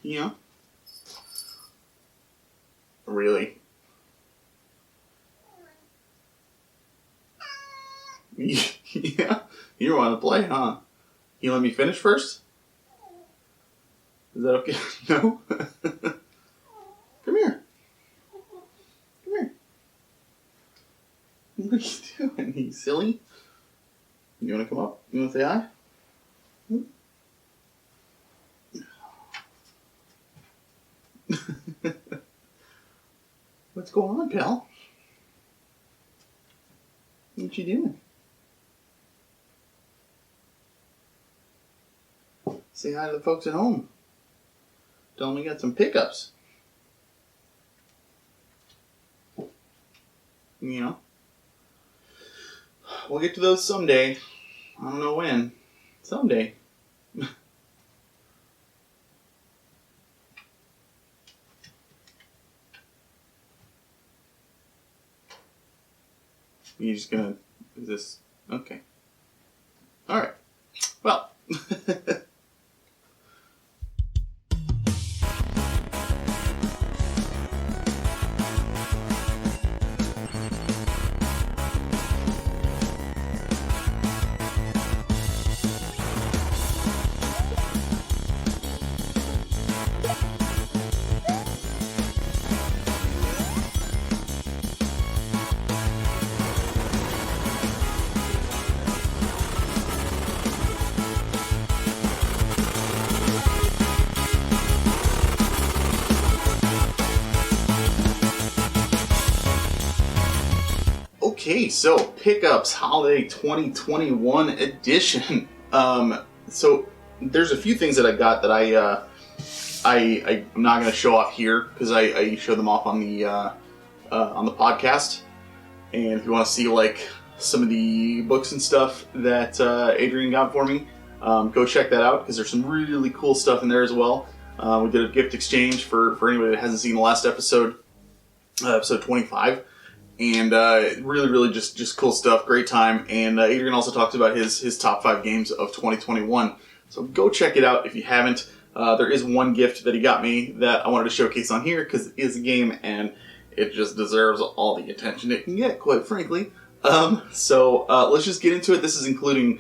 You know? Really? Yeah? You don't want to play, huh? You let me finish first? Is that okay? No? Come here. Come here. What are you doing? You silly? You want to come up? You want to say hi? What's going on, pal? What you doing? Say hi to the folks at home. Tell them we got some pickups. You know? We'll get to those someday. I don't know when. Someday. You're just gonna... Is this... Okay. Alright. Well... Okay, so pickups holiday 2021 edition. So there's a few things that I got that I'm not going to show off here because I show them off on the podcast. And if you want to see like some of the books and stuff that Adrian got for me, go check that out because there's some really cool stuff in there as well. We did a gift exchange for anybody that hasn't seen the last episode, episode 25. And really just cool stuff, great time. And Adrian also talks about his top 5 games of 2021. So go check it out if you haven't. There is one gift that he got me that I wanted to showcase on here because it is a game and it just deserves all the attention it can get, quite frankly. So let's just get into it. This is including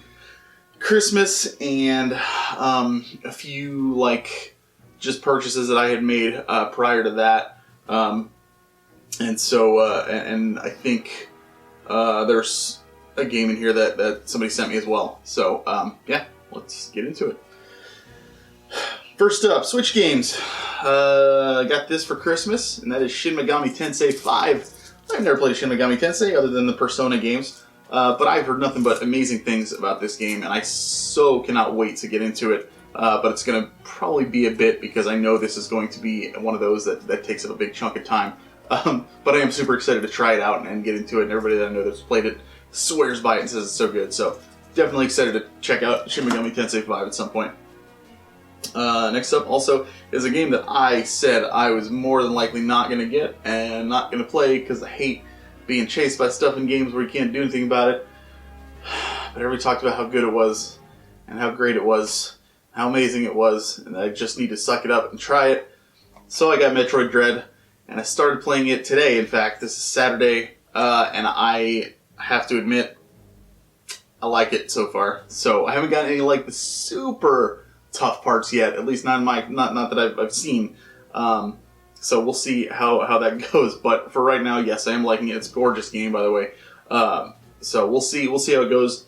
Christmas and a few like just purchases that I had made prior to that. And so, and I think there's a game in here that somebody sent me as well. So, yeah, let's get into it. First up, Switch games. I got this for Christmas, and that is Shin Megami Tensei 5. I've never played Shin Megami Tensei other than the Persona games, but I've heard nothing but amazing things about this game, and I so cannot wait to get into it. But it's going to probably be a bit because I know this is going to be one of those that takes up a big chunk of time. But I am super excited to try it out and get into it, and everybody that I know that's played it swears by it and says it's so good. So definitely excited to check out Shin Megami Tensei 5 at some point. Next up also is a game that I said I was more than likely not going to get and not going to play because I hate being chased by stuff in games where you can't do anything about it. But everybody talked about how good it was and how great it was, how amazing it was, and I just need to suck it up and try it. So I got Metroid Dread. And I started playing it today, in fact. This is Saturday, and I have to admit, I like it so far. So I haven't gotten any, like, the super tough parts yet, at least not in my, not that I've seen. So we'll see how that goes. But for right now, yes, I am liking it. It's a gorgeous game, by the way. So we'll see how it goes.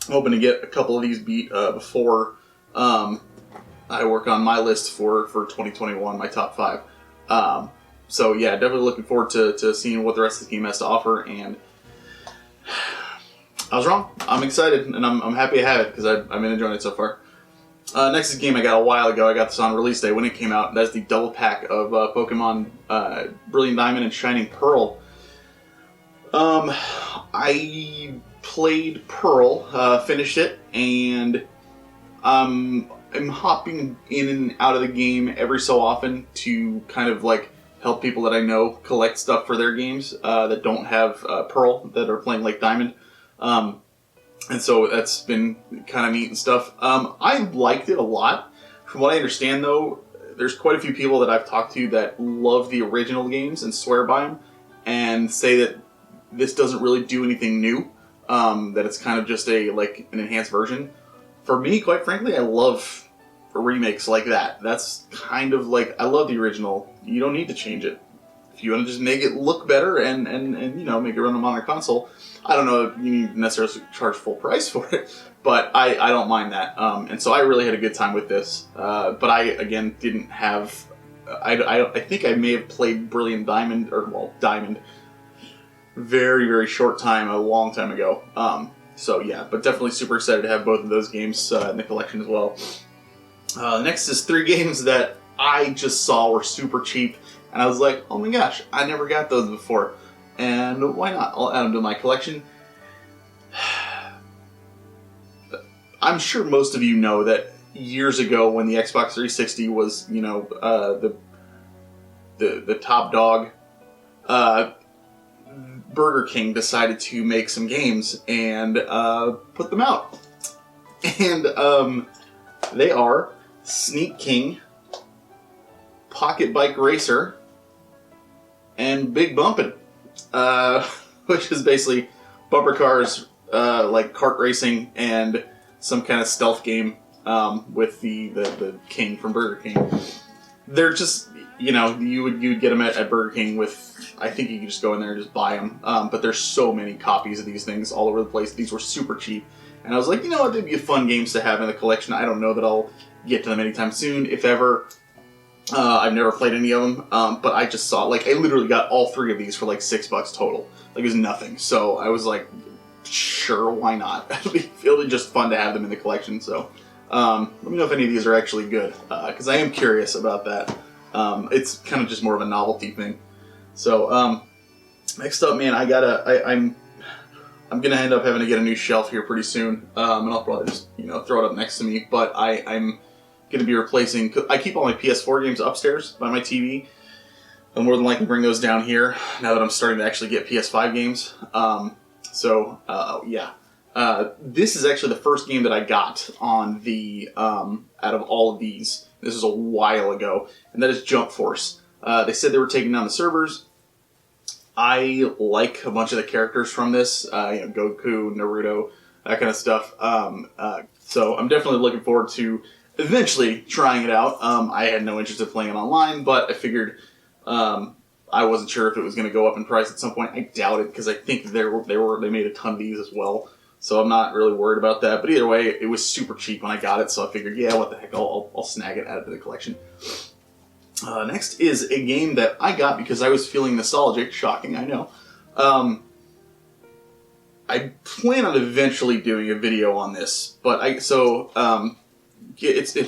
I'm hoping to get a couple of these beat before I work on my list for 2021, my top 5. So yeah, definitely looking forward to seeing what the rest of the game has to offer, and I was wrong. I'm excited, and I'm happy I have it, because I've been enjoying it so far. Next is a game I got a while ago. I got this on release day when it came out. That's the double pack of Pokemon Brilliant Diamond and Shining Pearl. I played Pearl, finished it, and I'm hopping in and out of the game every so often to kind of like help people that I know collect stuff for their games that don't have Pearl, that are playing like Diamond. And so that's been kind of neat and stuff. I liked it a lot. From what I understand, though, there's quite a few people that I've talked to that love the original games and swear by them, and say that this doesn't really do anything new. That it's kind of just an enhanced version. For me, quite frankly, I love remakes like that. That's kind of like, I love the original. You don't need to change it. If you want to just make it look better and make it run on a modern console, I don't know if you need to necessarily charge full price for it, but I don't mind that. And so I really had a good time with this. But I, again, didn't have... I think I may have played Brilliant Diamond, Diamond, very, very short time, a long time ago. So yeah, but definitely super excited to have both of those games in the collection as well. Next is 3 games that I just saw were super cheap, and I was like, oh my gosh, I never got those before, and why not? I'll add them to my collection. I'm sure most of you know that years ago, when the Xbox 360 was, the top dog, Burger King decided to make some games and put them out. And they are Sneak King, Pocket Bike Racer, and Big Bumpin', which is basically bumper cars, like kart racing, and some kind of stealth game with the King from Burger King. They're just, you would get them at Burger King with, I think you could just go in there and just buy them. But there's so many copies of these things all over the place. These were super cheap. And I was like, you know what, they'd be fun games to have in the collection. I don't know that I'll get to them anytime soon, if ever. I've never played any of them, but I just saw, I literally got all 3 of these for $6 total. It was nothing. So I was like, sure, why not? It'll be just fun to have them in the collection. So let me know if any of these are actually good, because I am curious about that. It's kind of just more of a novelty thing. So next up, man, I'm gonna end up having to get a new shelf here pretty soon, and I'll probably just throw it up next to me. But I'm going to be replacing... I keep all my PS4 games upstairs by my TV. I'll more than likely bring those down here now that I'm starting to actually get PS5 games. Yeah. This is actually the first game that I got on the... out of all of these. This is a while ago. And that is Jump Force. They said they were taking down the servers. I like a bunch of the characters from this. Goku, Naruto, that kind of stuff. So I'm definitely looking forward to... eventually trying it out. I had no interest in playing it online, but I figured I wasn't sure if it was going to go up in price at some point. I doubt it, because I think they made a ton of these as well, so I'm not really worried about that. But either way, it was super cheap when I got it, so I figured, yeah, what the heck, I'll snag it, add it to the collection. Next is a game that I got because I was feeling nostalgic. Shocking, I know. I plan on eventually doing a video on this, but it's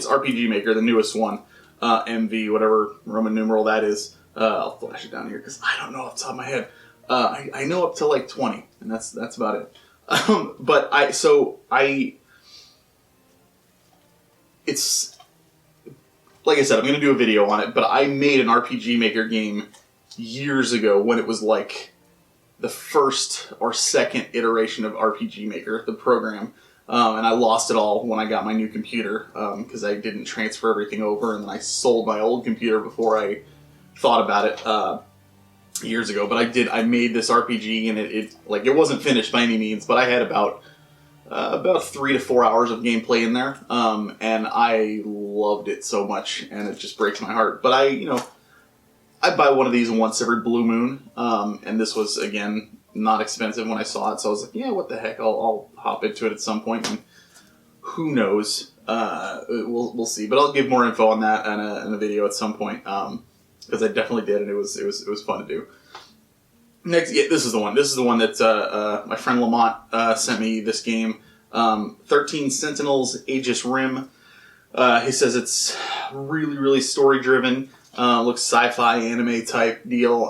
RPG Maker, the newest one, MV, whatever Roman numeral that is. I'll flash it down here because I don't know off the top of my head. I know up to 20, and that's about it. It's like I said, I'm going to do a video on it, but I made an RPG Maker game years ago when it was the first or second iteration of RPG Maker, the program. And I lost it all when I got my new computer, because I didn't transfer everything over, and then I sold my old computer before I thought about it years ago. But I made this RPG, and it wasn't finished by any means, but I had about 3 to 4 hours of gameplay in there, and I loved it so much, and it just breaks my heart. But I buy one of these once every blue moon, and this was, again, not expensive when I saw it, so I was like, yeah, what the heck, I'll hop into it at some point, and who knows, we'll see. But I'll give more info on that in a video at some point, because I definitely did, and it was fun to do. Next, yeah, this is the one. This is the one that my friend Lamont sent me this game. 13 Sentinels, Aegis Rim. He says it's really, really story-driven. Looks sci-fi, anime type deal.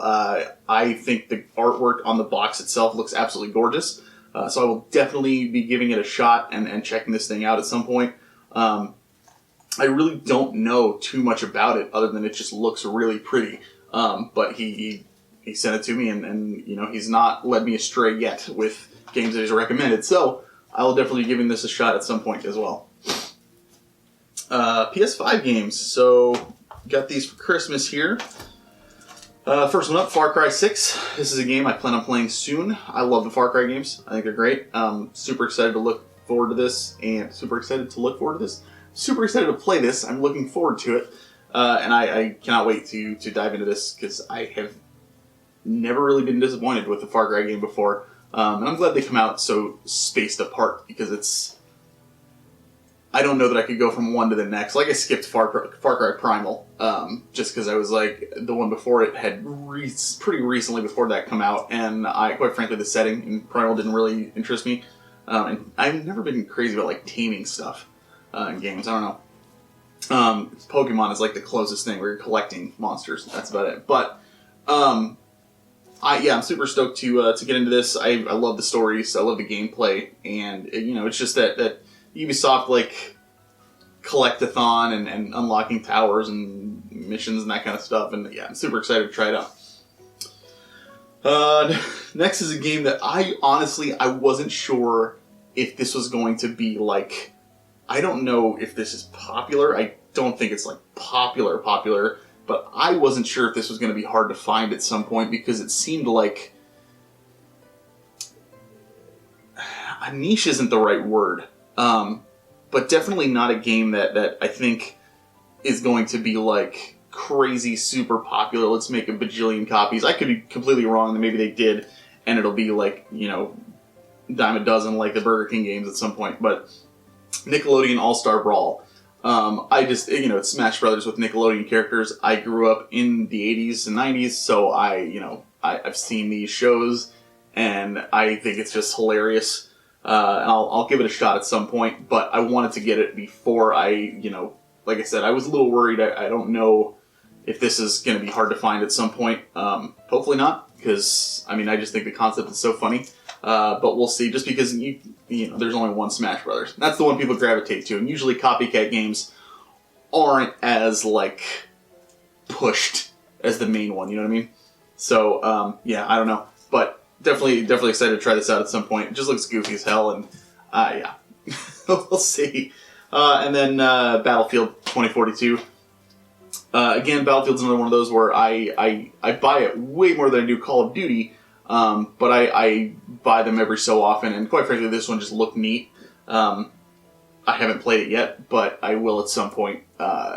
I think the artwork on the box itself looks absolutely gorgeous. So I will definitely be giving it a shot and checking this thing out at some point. I really don't know too much about it other than it just looks really pretty. But he sent it to me, and he's not led me astray yet with games that he's recommended. So I will definitely be giving this a shot at some point as well. PS5 games. So got these for Christmas here. First one up, Far Cry 6. This is a game I plan on playing soon. I love the Far Cry games. I think they're great. Super excited to look forward to this, and super excited to play this. I'm looking forward to it, and I cannot wait to dive into this because I have never really been disappointed with the Far Cry game before, and I'm glad they come out so spaced apart because I don't know that I could go from one to the next. Like, I skipped Far Cry Primal, just because I was like, the one before it had pretty recently before that come out, and quite frankly, the setting in Primal didn't really interest me. And I've never been crazy about, like, taming stuff in games. I don't know. Pokemon is, like, the closest thing where you're collecting monsters. That's about it. But, I'm super stoked to get into this. I love the stories. I love the gameplay. And, it's just that Ubisoft, like, collect-a-thon and unlocking towers and missions and that kind of stuff. And, yeah, I'm super excited to try it out. Next is a game that I wasn't sure if this was going to be, like, I don't know if this is popular. I don't think it's, like, popular, but I wasn't sure if this was going to be hard to find at some point because it seemed like a niche isn't the right word, but definitely not a game that I think is going to be, like, crazy super popular. Let's make a bajillion copies. I could be completely wrong, and maybe they did, and it'll be like, dime a dozen like the Burger King games at some point. But Nickelodeon AllStar Brawl. It's Smash Brothers with Nickelodeon characters. I grew up in the 80s and 90s, so I've seen these shows, and I think it's just hilarious. And I'll give it a shot at some point, but I wanted to get it before like I said, I was a little worried. I don't know if this is going to be hard to find at some point. Hopefully not, because, I just think the concept is so funny. But we'll see, just because, there's only one Smash Brothers. That's the one people gravitate to, and usually copycat games aren't as, like, pushed as the main one, you know what I mean? So, I don't know. But definitely excited to try this out at some point. It just looks goofy as hell, and, yeah. We'll see. And then Battlefield 2042. Again, Battlefield's another one of those where I buy it way more than I do Call of Duty, but I buy them every so often, and quite frankly, this one just looked neat. I haven't played it yet, but I will at some point,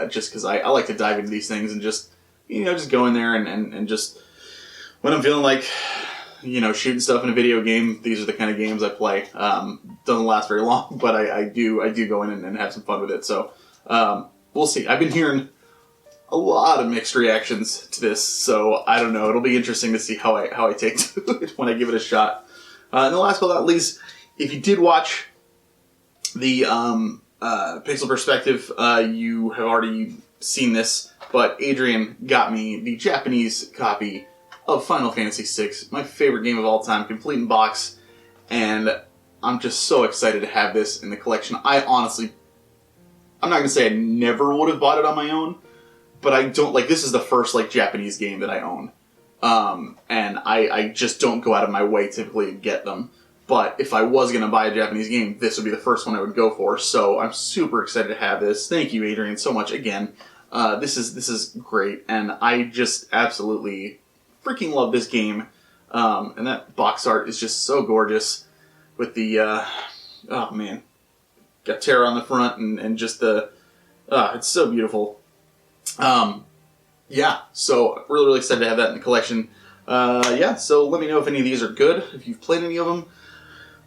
just because I like to dive into these things and just go in there and just, when I'm feeling like, shooting stuff in a video game, these are the kind of games I play. Doesn't last very long, but I do go in and have some fun with it, so we'll see. I've been hearing a lot of mixed reactions to this, so I don't know. It'll be interesting to see how I take to it when I give it a shot. And the last but not least, if you did watch the Pixel Perspective, you have already seen this, but Adrian got me the Japanese copy of Final Fantasy VI, my favorite game of all time, complete in box, and I'm just so excited to have this in the collection. I'm not going to say I never would have bought it on my own, but I don't, this is the first, Japanese game that I own. And I just don't go out of my way typically to get them. But if I was going to buy a Japanese game, this would be the first one I would go for. So I'm super excited to have this. Thank you, Adrian, so much again. This is great, and I just absolutely freaking love this game. And that box art is just so gorgeous with the, oh man, got Terra on the front and just it's so beautiful. So really excited to have that in the collection. So let me know if any of these are good, if you've played any of them.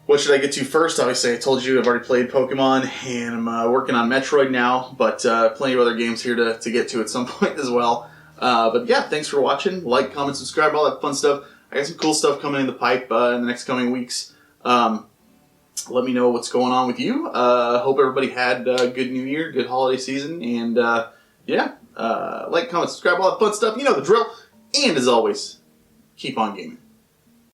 What should I get to first? Obviously, I told you I've already played Pokemon, and I'm working on Metroid now, but plenty of other games here to get to at some point as well. But yeah, thanks for watching. Like, comment, subscribe, all that fun stuff. I got some cool stuff coming in the pipe in the next coming weeks. Let me know what's going on with you. Hope everybody had a good New Year, good holiday season, and like, comment, subscribe, all that fun stuff. You know the drill. And as always, keep on gaming.